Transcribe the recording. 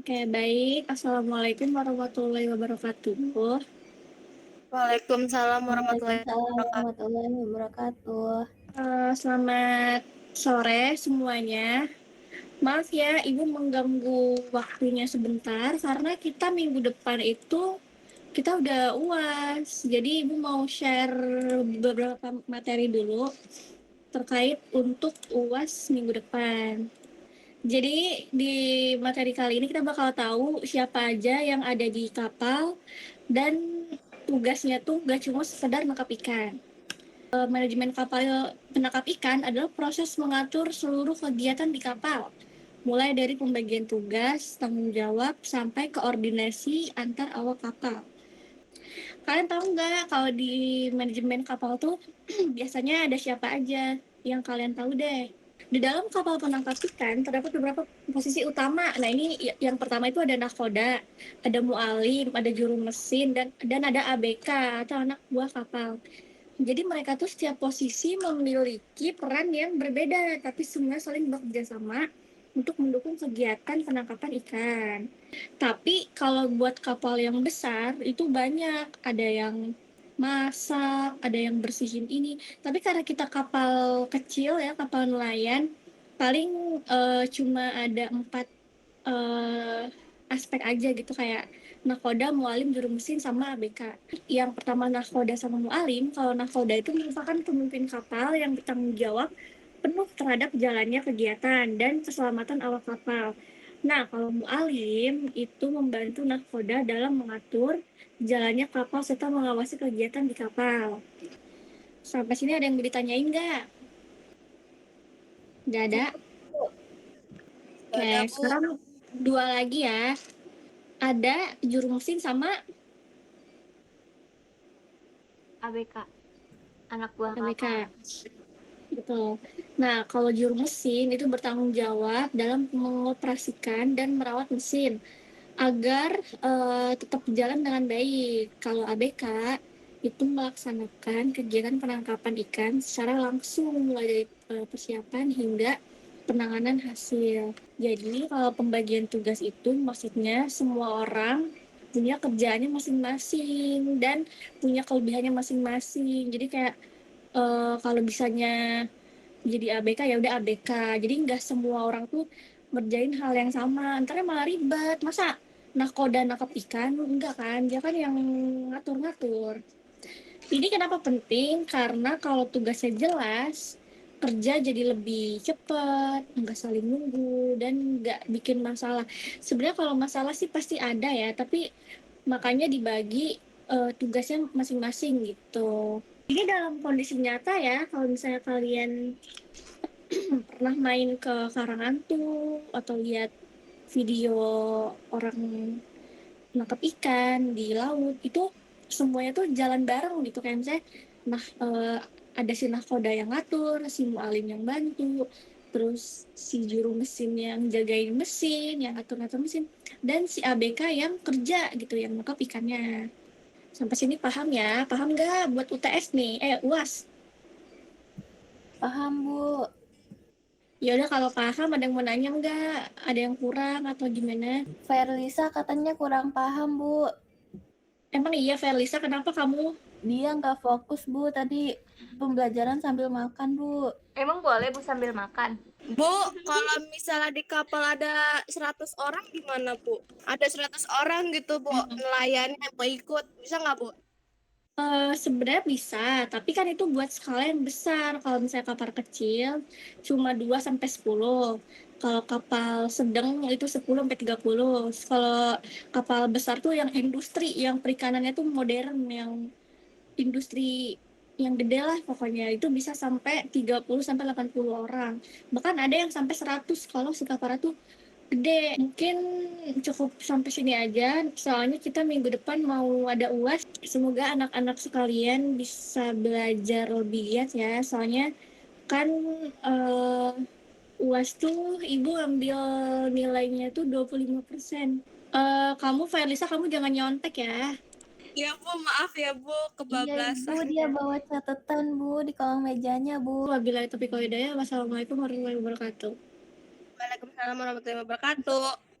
Oke, baik. Assalamualaikum warahmatullahi wabarakatuh. Waalaikumsalam warahmatullahi Waalaikumsalam wabarakatuh. warahmatullahi wabarakatuh. Selamat sore semuanya. Maaf ya, Ibu mengganggu waktunya sebentar karena kita minggu depan itu kita udah UAS. Jadi Ibu mau share beberapa materi dulu terkait untuk UAS minggu depan. Jadi di materi kali ini kita bakal tahu siapa aja yang ada di kapal dan tugasnya tuh gak cuma sekedar nangkap ikan. Manajemen kapal penangkap ikan adalah proses mengatur seluruh kegiatan di kapal, mulai dari pembagian tugas, tanggung jawab, sampai koordinasi antar awak kapal. Kalian tahu nggak kalau di manajemen kapal tuh biasanya ada siapa aja? Yang kalian tahu deh. Di dalam kapal penangkap ikan terdapat beberapa posisi utama. Nah, ini yang pertama itu ada nahkoda, ada mualim, ada juru mesin, dan ada ABK atau anak buah kapal. Jadi mereka tuh setiap posisi memiliki peran yang berbeda, tapi semua saling bekerja sama untuk mendukung kegiatan penangkapan ikan. Tapi kalau buat kapal yang besar itu banyak, ada yang masak, ada yang bersihin ini. Tapi karena kita kapal kecil ya, kapal nelayan, paling cuma ada 4 aspek aja gitu, kayak nakoda, mualim, juru mesin, sama ABK. Yang pertama nakoda sama mualim, kalau nakoda itu merupakan pemimpin kapal yang bertanggung jawab penuh terhadap jalannya kegiatan dan keselamatan awak kapal. Nah, kalau mualim itu membantu nakoda dalam mengatur jalannya kapal serta mengawasi kegiatan di kapal. Sampai sini ada yang mau ditanyain nggak? Nggak ada? Gak Oke, ada, Bu. sekarang dua lagi ya. Ada juru mesin sama ABK, anak buah ABK. kapal. Betul. Nah, kalau juru mesin itu bertanggung jawab dalam mengoperasikan dan merawat mesin agar tetap berjalan dengan baik. Kalau ABK itu melaksanakan kegiatan penangkapan ikan secara langsung mulai dari persiapan hingga penanganan hasil. Jadi kalau pembagian tugas itu maksudnya semua orang punya kerjaannya masing-masing dan punya kelebihannya masing-masing. Jadi kayak kalau bisanya jadi ABK ya udah ABK. Jadi nggak semua orang tuh ngerjain hal yang sama. Ntar malah ribet. Masa nakoda nangkap ikan? Enggak kan? Dia kan yang ngatur-ngatur. Ini kenapa penting? Karena kalau tugasnya jelas, kerja jadi lebih cepat, nggak saling nunggu, dan nggak bikin masalah. Sebenarnya kalau masalah sih pasti ada ya, tapi makanya dibagi tugasnya masing-masing gitu. Ini dalam kondisi nyata ya, kalau misalnya kalian pernah main ke Karangantu atau lihat video orang nangkap ikan di laut, itu semuanya tuh jalan bareng gitu, kayak misalnya nah ada si nahkoda yang ngatur, si mualim yang bantu, terus si juru mesin yang jagain mesin, yang ngatur-ngatur mesin, dan si ABK yang kerja gitu, yang nangkap ikannya. Sampai sini paham ya? Paham nggak buat UTS nih? UAS. Paham, Bu. Ya udah, kalau paham ada yang mau nanya nggak? Ada yang kurang atau gimana? Ferlisa katanya kurang paham, Bu. Emang iya Felisa, kenapa kamu? Dia nggak fokus, Bu. Tadi pembelajaran sambil makan, Bu. Emang boleh Bu sambil makan? Bu, kalau misalnya di kapal ada 100 orang gimana, Bu? Ada 100 orang gitu, Bu. Nelayan yang mau ikut. Bisa nggak, Bu? Sebenarnya bisa, tapi kan itu buat skala yang besar. Kalau misalnya kapal kecil cuma 2 sampai 10. Kalau kapal sedang itu 10 sampai 30. Kalau kapal besar tuh yang industri, yang perikanannya tuh modern, yang industri yang gede lah pokoknya, itu bisa sampai 30 sampai 80 orang. Bahkan ada yang sampai 100 kalau si kapalnya tuh gede. Mungkin cukup sampai sini aja, soalnya kita minggu depan mau ada UAS. Semoga anak-anak sekalian bisa belajar lebih giat ya, soalnya kan eh, UAS tuh ibu ambil nilainya tuh 25%. Kamu Felisa, kamu jangan nyontek ya. Ya, Bu. Maaf ya, Bu. Iya, Ibu. Kebablasan. Dia bawa catatan, Bu, di kolong mejanya, Bu. Wabillahi taufiq wal hidayah. Wassalamualaikum warahmatullahi wabarakatuh. Waalaikumsalam warahmatullahi wabarakatuh.